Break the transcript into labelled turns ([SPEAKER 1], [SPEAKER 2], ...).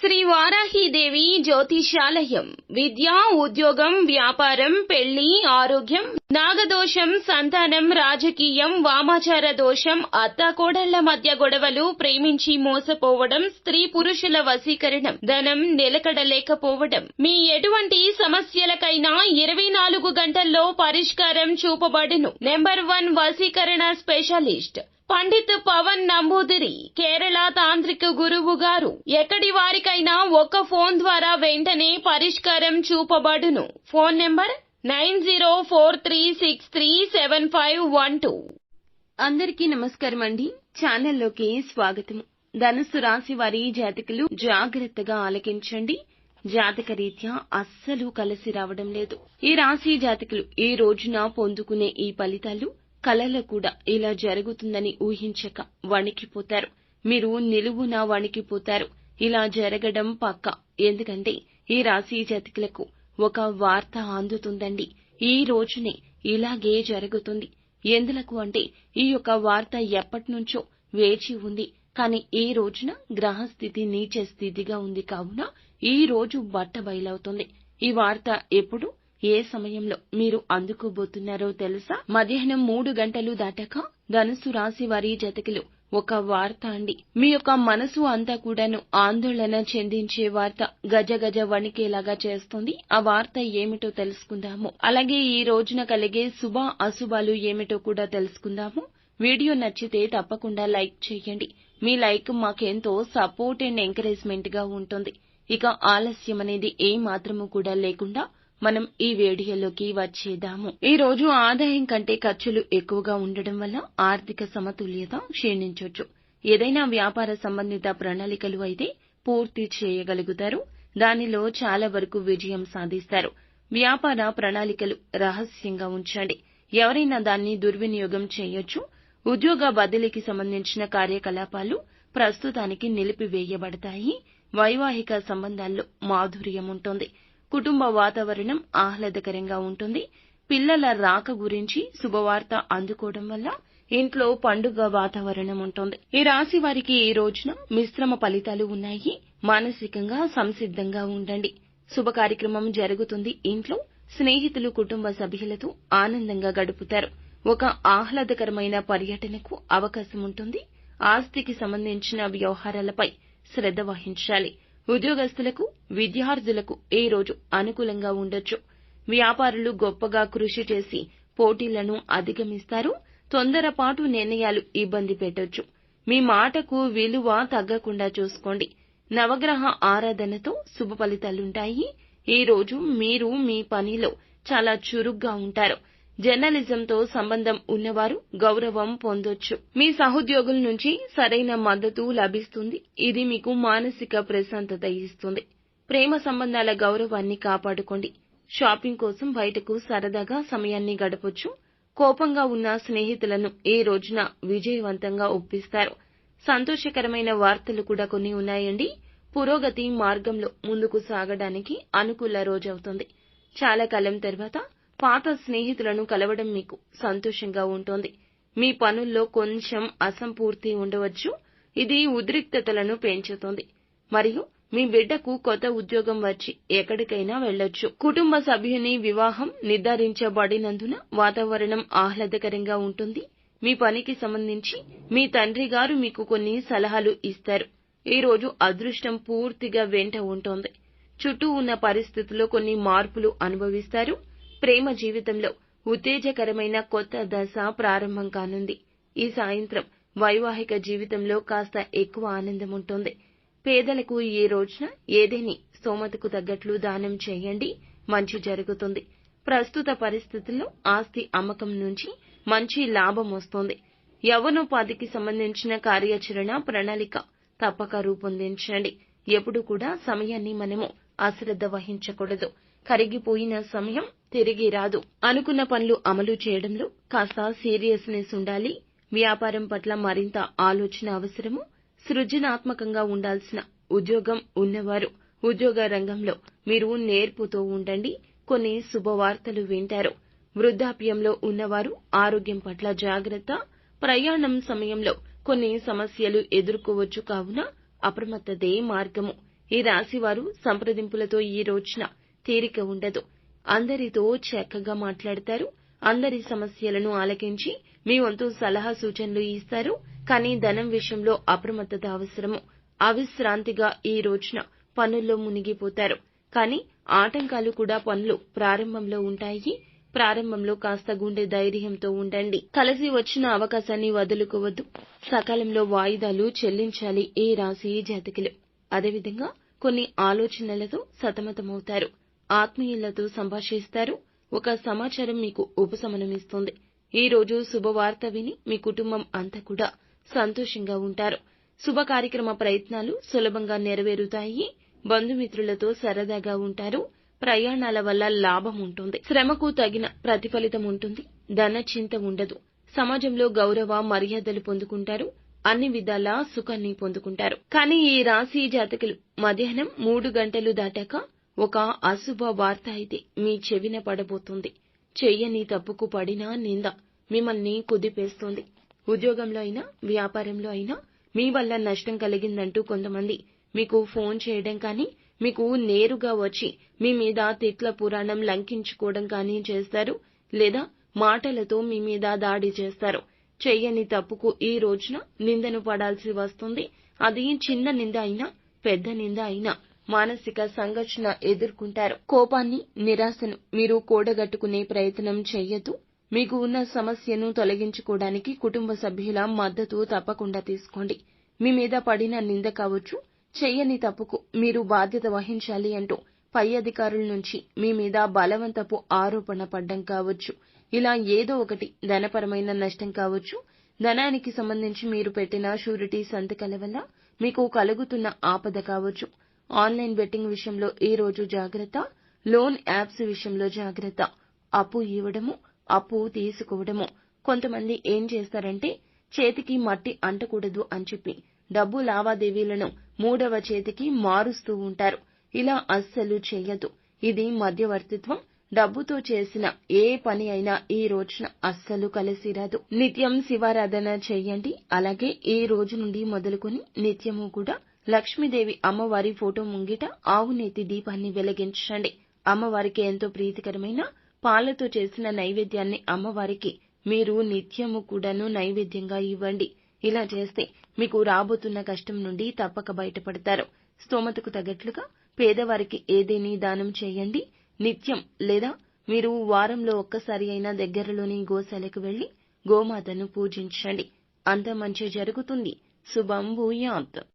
[SPEAKER 1] శ్రీ వారాహీదేవి జ్యోతిషాలయం. విద్య, ఉద్యోగం, వ్యాపారం, పెళ్లి, ఆరోగ్యం, నాగదోషం, సంతానం, రాజకీయం, వామాచార దోషం, అత్తాకోడళ్ల మధ్య గొడవలు, ప్రేమించి మోసపోవడం, స్త్రీ పురుషుల వశీకరణం, ధనం నిలకడలేకపోవడం, మీ ఎటువంటి సమస్యలకైనా 24 గంటల్లో పరిష్కారం చూపబడును. నెంబర్ 1 వశీకరణ స్పెషలిస్ట్ పండిత్ పవన్ నంబూదిరి, కేరళ తాంత్రిక గురువు గారు. ఎక్కడి వారికైనా ఒక్క ఫోన్ ద్వారా వెంటనే పరిష్కారం చూపబడును. Phone number 9043637512. అందరికీ నమస్కారం అండి. ఛానల్లోకి స్వాగతం. ధనుస్సు రాశి వారి జాతకులు జాగ్రత్తగా ఆలకించండి. జాతక రీత్యా అస్సలు కలిసి రావడం లేదు. ఈ రాశి జాతకులు ఈ రోజున పొందుకునే ఈ ఫలితాలు కలలో కూడా ఇలా జరుగుతుందని ఊహించక వణికిపోతారు. మీరు నిలువున వణికిపోతారు. ఇలా జరగడం పక్కా. ఎందుకంటే ఈ రాశి జాతకులకు ఒక వార్త అందుతుందండి. ఈ రోజునే ఇలాగే జరుగుతుంది. ఎందులకు అంటే ఈ యొక్క వార్త ఎప్పటినుంచో వేచి ఉంది. కానీ ఈ రోజున గ్రహస్థితి నీచ స్థితిగా ఉంది కావున ఈ రోజు బట్టబయలవుతుంది. ఈ వార్త ఎప్పుడు, ఏ సమయంలో మీరు అందుకోబోతున్నారో తెలుసా? మధ్యాహ్నం 3 గంటలు దాటాక ధనుసు రాశి వారి జాతకులు ఒక వార్త అండి. మీ యొక్క మనసు అంతా కూడాను ఆందోళన చెందించే వార్త, గజ గజ వణికేలాగా చేస్తుంది. ఆ వార్త ఏమిటో తెలుసుకుందాము. అలాగే ఈ రోజున కలిగే శుభ అశుభాలు ఏమిటో కూడా తెలుసుకుందాము. వీడియో నచ్చితే తప్పకుండా లైక్ చేయండి. మీ లైక్ మాకెంతో సపోర్ట్ అండ్ ఎంకరేజ్మెంట్ గా ఉంటుంది. ఇక ఆలస్యం అనేది ఏ మాత్రము కూడా లేకుండా మనం ఈ వీడియోలోకి వచ్చేద్దాము. ఈ రోజు ఆదాయం కంటే ఖర్చులు ఎక్కువగా ఉండడం వల్ల ఆర్థిక సమతుల్యత క్షీణించొచ్చు. ఏదైనా వ్యాపార సంబంధిత ప్రణాళికలు అయితే పూర్తి చేయగలుగుతారు. దానిలో చాలా వరకు విజయం సాధిస్తారు. వ్యాపార ప్రణాళికలు రహస్యంగా ఉంచండి. ఎవరైనా దాన్ని దుర్వినియోగం చేయొచ్చు. ఉద్యోగ బదిలీకి సంబంధించిన కార్యకలాపాలు ప్రస్తుతానికి నిలిపివేయబడతాయి. వైవాహిక సంబంధాల్లో మాధుర్యం ఉంటుంది. కుటుంబ వాతావరణం ఆహ్లాదకరంగా ఉంటుంది. పిల్లల రాక గురించి శుభవార్త అందుకోవడం వల్ల ఇంట్లో పండుగ వాతావరణం ఉంటుంది. ఈ రాశి వారికి ఈ రోజున మిశ్రమ ఫలితాలు ఉన్నాయి. మానసికంగా సంసిద్ధంగా ఉండండి. శుభ కార్యక్రమం జరుగుతుంది. ఇంట్లో స్నేహితులు, కుటుంబ సభ్యులతో ఆనందంగా గడుపుతారు. ఒక ఆహ్లాదకరమైన పర్యటనకు అవకాశం ఉంటుంది. ఆస్తికి సంబంధించిన వ్యవహారాలపై శ్రద్ధ వహించాలి. ఉద్యోగస్తులకు, విద్యార్థులకు ఈ రోజు అనుకూలంగా ఉండొచ్చు. వ్యాపారులు గొప్పగా కృషి చేసి పోటీలను అధిగమిస్తారు. తొందరపాటు నిర్ణయాలు ఇబ్బంది పెట్టొచ్చు. మీ మాటకు విలువ తగ్గకుండా చూసుకోండి. నవగ్రహ ఆరాధనతో శుభ ఫలితాలుంటాయి. ఈ రోజు మీరు మీ పనిలో చాలా చురుగ్గా ఉంటారు. జర్నలిజంతో సంబంధం ఉన్నవారు గౌరవం పొందొచ్చు. మీ సహోద్యోగుల నుంచి సరైన మద్దతు లభిస్తుంది. ఇది మీకు మానసిక ప్రశాంతత ఇస్తుంది. ప్రేమ సంబంధాల గౌరవాన్ని కాపాడుకోండి. షాపింగ్ కోసం బయటకు సరదాగా సమయాన్ని గడపొచ్చు. కోపంగా ఉన్న స్నేహితులను ఈ రోజున విజయవంతంగా ఒప్పిస్తారు. సంతోషకరమైన వార్తలు కూడా కొన్ని ఉన్నాయండి. పురోగతి మార్గంలో ముందుకు సాగడానికి అనుకూల రోజవుతుంది. చాలా కాలం తర్వాత పాత స్నేహితులను కలవడం మీకు సంతోషంగా ఉంటుంది. మీ పనుల్లో కొంచెం అసంపూర్తి ఉండవచ్చు. ఇది ఉద్రిక్తతలను పెంచుతుంది. మరియు మీ బిడ్డకు కొత్త ఉద్యోగం వచ్చి ఎక్కడికైనా వెళ్లొచ్చు. కుటుంబ సభ్యుని వివాహం నిర్ధారించబడినందున వాతావరణం ఆహ్లాదకరంగా ఉంటుంది. మీ పనికి సంబంధించి మీ తండ్రి గారు మీకు కొన్ని సలహాలు ఇస్తారు. ఈ రోజు అదృష్టం పూర్తిగా వెంట ఉంటుంది. చుట్టూ ఉన్న పరిస్థితుల్లో కొన్ని మార్పులు అనుభవిస్తారు. ప్రేమ జీవితంలో ఉత్తేజకరమైన కొత్త దశ ప్రారంభం కానుంది. ఈ సాయంత్రం వైవాహిక జీవితంలో కాస్త ఎక్కువ ఆనందం ఉంటుంది. పేదలకు ఈ రోజున ఏదేని స్తోమతకు తగ్గట్లు దానం చేయండి. మంచి జరుగుతుంది. ప్రస్తుత పరిస్థితుల్లో ఆస్తి అమ్మకం నుంచి మంచి లాభం వస్తుంది. యవ్వనోపాధికి సంబంధించిన కార్యాచరణ ప్రణాళిక తప్పక రూపొందించండి. ఎప్పుడు కూడా సమయాన్ని మనము అశ్రద్ధ వహించకూడదు. కరిగిపోయిన సమయం తిరిగి రాదు. అనుకున్న పనులు అమలు చేయడంలో కాస్త సీరియస్నెస్ ఉండాలి. వ్యాపారం పట్ల మరింత ఆలోచన అవసరము. సృజనాత్మకంగా ఉండాల్సిన ఉద్యోగం ఉన్నవారు ఉద్యోగ రంగంలో మీరు నేర్పుతూ ఉండండి. కొన్ని శుభవార్తలు వింటారు. వృద్ధాప్యంలో ఉన్నవారు ఆరోగ్యం పట్ల జాగ్రత్త. ప్రయాణం సమయంలో కొన్ని సమస్యలు ఎదుర్కోవచ్చు కావున అప్రమత్తతే మార్గము. ఈ రాశి వారు సంప్రదింపులతో ఈ రోజున తీరిక ఉండదు. అందరితో చక్కగా మాట్లాడతారు. అందరి సమస్యలను ఆలకించి మీ వంతు సలహా సూచనలు ఇస్తారు. కానీ ధనం విషయంలో అప్రమత్తత అవసరము. అవిశ్రాంతిగా ఈ రోజున పనుల్లో మునిగిపోతారు. కానీ ఆటంకాలు కూడా పనులు ప్రారంభంలో ఉంటాయి. ప్రారంభంలో కాస్త గుండె ధైర్యంతో ఉండండి. కలిసి వచ్చిన అవకాశాన్ని వదులుకోవద్దు. సకాలంలో వాయిదాలు చెల్లించాలి ఈ రాశి జాతకులు. అదేవిధంగా కొన్ని ఆలోచనలతో సతమతమవుతారు. ఆత్మీయులతో సంభాషిస్తారు. ఒక సమాచారం మీకు ఉపశమనమిస్తుంది. ఈ రోజు శుభవార్త విని మీ కుటుంబం అంతా కూడా సంతోషంగా ఉంటారు. శుభ కార్యక్రమ ప్రయత్నాలు సులభంగా నెరవేరుతాయి. బంధుమిత్రులతో సరదాగా ఉంటారు. ప్రయాణాల వల్ల లాభం ఉంటుంది. శ్రమకు తగిన ప్రతిఫలితం ఉంటుంది. ధన చింత ఉండదు. సమాజంలో గౌరవ మర్యాదలు పొందుకుంటారు. అన్ని విధాలా సుఖాన్ని పొందుకుంటారు. కానీ ఈ రాశి జాతకులు మధ్యాహ్నం 3 గంటలు దాటాక ఒక అశుభ వార్త అయితే మీ చెవిన పడబోతుంది. చెయ్యని తప్పుకు పడిన నింద మిమ్మల్ని కుదిపేస్తుంది. ఉద్యోగంలో అయినా వ్యాపారంలో అయినా మీ వల్ల నష్టం కలిగిందంటూ కొంతమంది మీకు ఫోన్ చేయడం కానీ, మీకు నేరుగా వచ్చి మీ మీద తిట్ల పురాణం లంకించుకోవడం కానీ చేస్తారు. లేదా మాటలతో మీ మీద దాడి చేస్తారు. చెయ్యని తప్పుకు ఈ రోజున నిందను పడాల్సి వస్తుంది. అది చిన్న నింద అయినా పెద్ద నింద అయినా మానసిక సంఘర్షణ ఎదుర్కొంటారు. కోపాన్ని, నిరాశను మీరు కూడగట్టుకునే ప్రయత్నం చెయ్యొద్దు. మీకు ఉన్న సమస్యను తొలగించుకోవడానికి కుటుంబ సభ్యుల మద్దతు తప్పకుండా తీసుకోండి. మీ మీద పడిన నింద కావచ్చు, చెయ్యని తప్పుకు మీరు బాధ్యత వహించాలి అంటూ పై అధికారుల నుంచి మీ మీద బలవంతపు ఆరోపణ పడ్డం కావచ్చు. ఇలా ఏదో ఒకటి ధనపరమైన నష్టం కావచ్చు. ధనానికి సంబంధించి మీరు పెట్టిన షూరిటీ సంతకాల వల్ల మీకు కలుగుతున్న ఆపద కావచ్చు. ఆన్లైన్ బెట్టింగ్ విషయంలో ఈ రోజు జాగ్రత్త. లోన్ యాప్స్ విషయంలో జాగ్రత్త. అప్పు ఇవ్వడము, అప్పు తీసుకోవడము. కొంతమంది ఏం చేస్తారంటే చేతికి మట్టి అంటకూడదు అని చెప్పి డబ్బు లావాదేవీలను మూడవ చేతికి మారుస్తూ ఉంటారు. ఇలా అస్సలు చెయ్యొద్దు. ఇది మధ్యవర్తిత్వం. డబ్బుతో చేసిన ఏ పని అయినా ఈ రోజున అస్సలు కలిసి రాదు. నిత్యం శివారాధన చెయ్యండి. అలాగే ఈ రోజు నుండి మొదలుకొని నిత్యము కూడా లక్ష్మీదేవి అమ్మవారి ఫోటో ముంగిట ఆవునేతి దీపాన్ని వెలిగించండి. అమ్మవారికి ఎంతో ప్రీతికరమైన పాలతో చేసిన నైవేద్యాన్ని అమ్మవారికి మీరు నిత్యము కూడాను నైవేద్యంగా ఇవ్వండి. ఇలా చేస్తే మీకు రాబోతున్న కష్టం నుండి తప్పక బయటపడతారు. స్తోమతకు తగ్గట్లుగా పేదవారికి ఏదేని దానం చేయండి. నిత్యం లేదా మీరు వారంలో ఒక్కసారి అయినా దగ్గరలోని గోశాలకు వెళ్లి గోమాతను పూజించండి. అంతా మంచి జరుగుతుంది. శుభం భూయాత్.